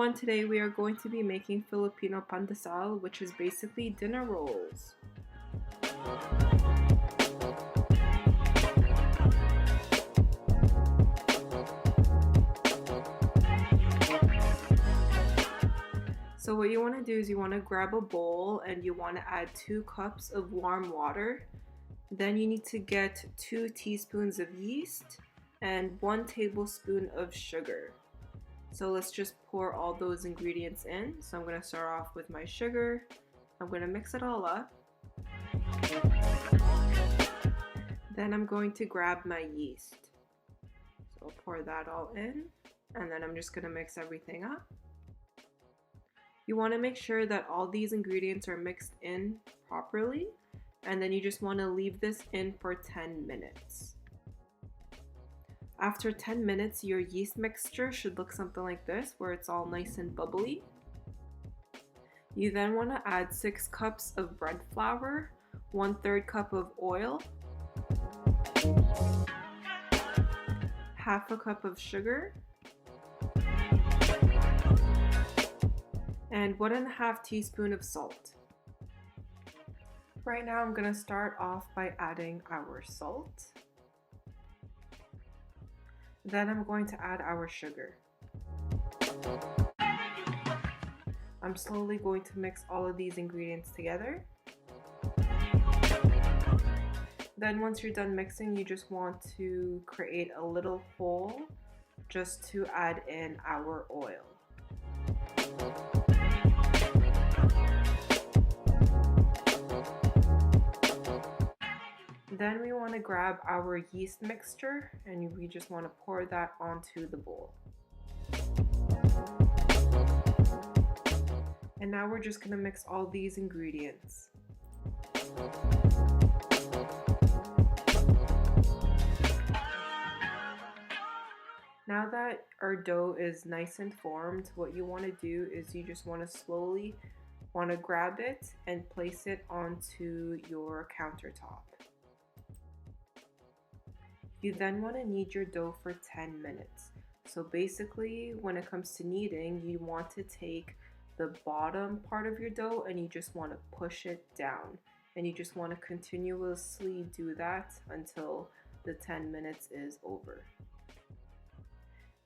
everyone, today we are going to be making Filipino Pandesal, which is basically dinner rolls. So what you want to do is you want to grab a bowl and you want to add 2 cups of warm water. Then you need to get 2 teaspoons of yeast and 1 tablespoon of sugar. So let's just pour all those ingredients in. So I'm going to start off with my sugar. I'm going to mix it all up. Then I'm going to grab my yeast. So I'll pour that all in, and then I'm just going to mix everything up. You want to make sure that all these ingredients are mixed in properly, and then you just want to leave this in for 10 minutes. After 10 minutes, your yeast mixture should look something like this, where it's all nice and bubbly. You then want to add 6 cups of bread flour, 1/3 cup of oil, half a cup of sugar, and 1.5 teaspoons of salt. Right now I'm going to start off by adding our salt. Then I'm going to add our sugar. I'm slowly going to mix all of these ingredients together. Then once you're done mixing, you just want to create a little hole just to add in our oil. Then we want to grab our yeast mixture and we just want to pour that onto the bowl. And now we're just going to mix all these ingredients. Now that our dough is nice and formed, what you want to do is you just want to slowly grab it and place it onto your countertop. You then want to knead your dough for 10 minutes. So basically, when it comes to kneading, you want to take the bottom part of your dough and you just want to push it down. And you just want to continuously do that until the 10 minutes is over.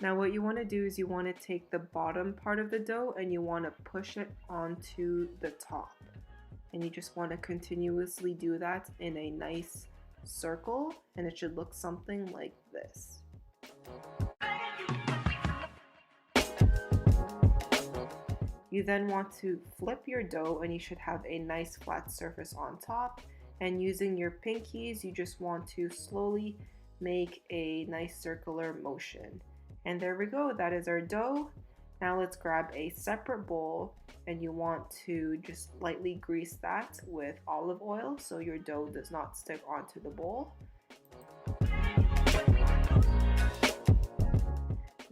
Now what you want to do is you want to take the bottom part of the dough and you want to push it onto the top. And you just want to continuously do that in a nice circle, and it should look something like this. You then want to flip your dough and you should have a nice flat surface on top, and using your pinkies you just want to slowly make a nice circular motion. And there we go, that is our dough. Now let's grab a separate bowl and you want to just lightly grease that with olive oil so your dough does not stick onto the bowl.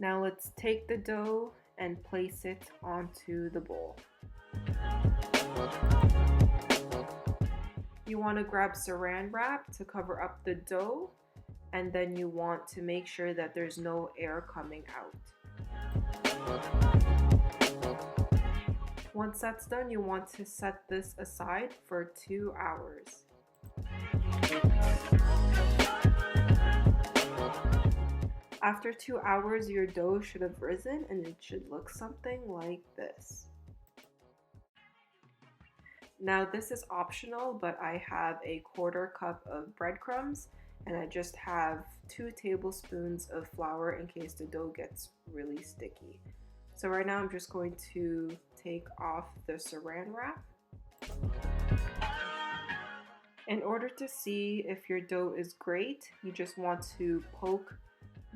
Now let's take the dough and place it onto the bowl. You want to grab saran wrap to cover up the dough, and then you want to make sure that there's no air coming out. Once that's done, you want to set this aside for 2 hours. After 2 hours, your dough should have risen and it should look something like this. Now this is optional, but I have a 1/4 cup of breadcrumbs and I just have 2 tablespoons of flour in case the dough gets really sticky. So right now I'm just going to take off the saran wrap. In order to see if your dough is great, you just want to poke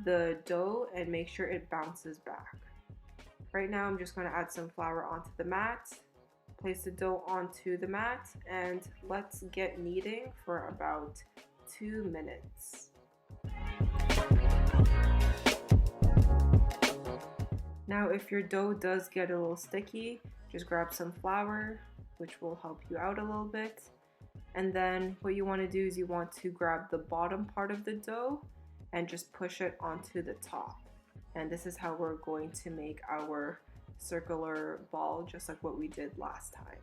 the dough and make sure it bounces back. Right now I'm just going to add some flour onto the mat, place the dough onto the mat, and let's get kneading for about 2 minutes. Now if your dough does get a little sticky, just grab some flour, which will help you out a little bit. And then what you want to do is you want to grab the bottom part of the dough and just push it onto the top. And this is how we're going to make our circular ball, just like what we did last time.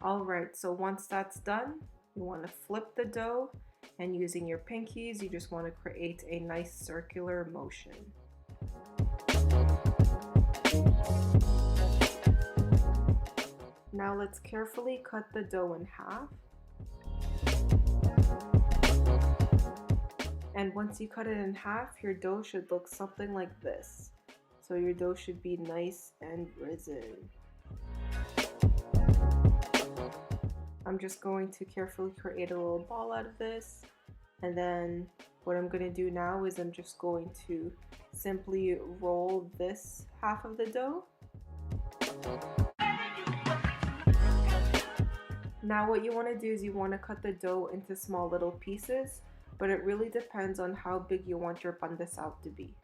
Alright, so once that's done, you want to flip the dough, and using your pinkies, you just want to create a nice circular motion. Now let's carefully cut the dough in half. And once you cut it in half, your dough should look something like this. So your dough should be nice and risen. I'm just going to carefully create a little ball out of this. And then what I'm going to do now is I'm just going to simply roll this half of the dough. Now what you want to do is you want to cut the dough into small little pieces, but it really depends on how big you want your pandesal to be.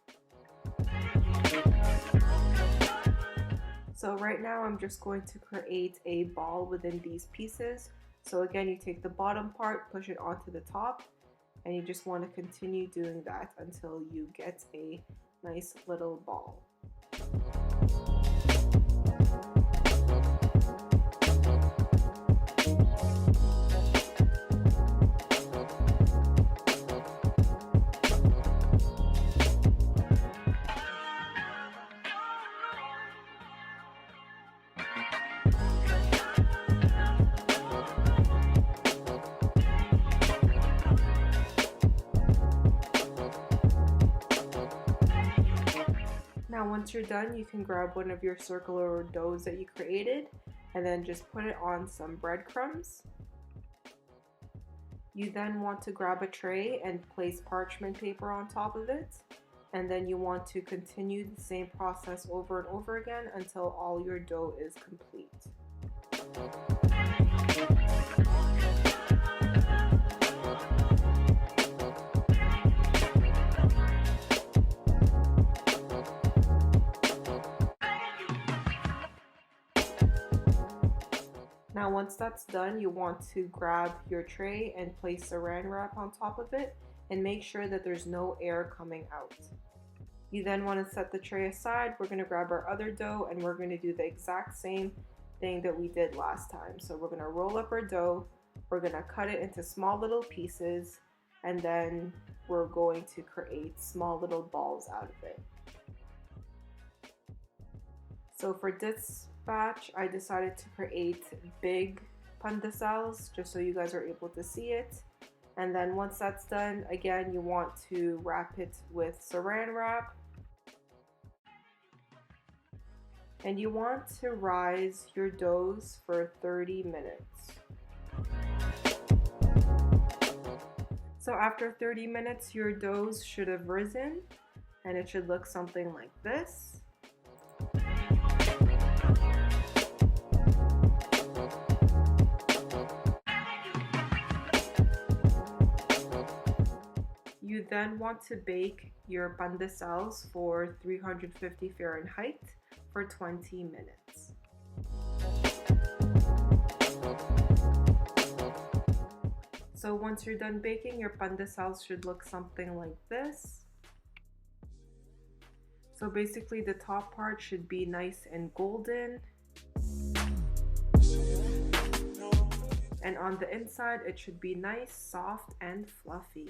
So right now I'm just going to create a ball within these pieces. So again, you take the bottom part, push it onto the top, and you just want to continue doing that until you get a nice little ball. Now once you're done, you can grab one of your circular doughs that you created and then just put it on some breadcrumbs. You then want to grab a tray and place parchment paper on top of it, and then you want to continue the same process over and over again until all your dough is complete. Now once that's done, you want to grab your tray and place saran wrap on top of it and make sure that there's no air coming out. You then want to set the tray aside. We're going to grab our other dough and we're going to do the exact same thing that we did last time. So we're going to roll up our dough, we're going to cut it into small little pieces, and then we're going to create small little balls out of it. So for this batch, I decided to create big pandesals just so you guys are able to see it. And then once that's done, again, you want to wrap it with saran wrap. And you want to rise your doughs for 30 minutes. So after 30 minutes, your doughs should have risen and it should look something like this. You then want to bake your pandesals for 350 Fahrenheit for 20 minutes. So once you're done baking, your pandesals should look something like this. So basically the top part should be nice and golden. And on the inside, it should be nice, soft, and fluffy.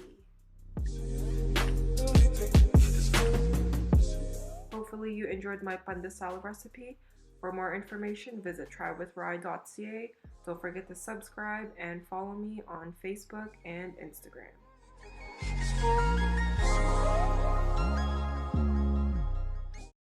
Hopefully you enjoyed my pandesal recipe. For more information, visit trywithrai.ca. Don't forget to subscribe and follow me on Facebook and Instagram.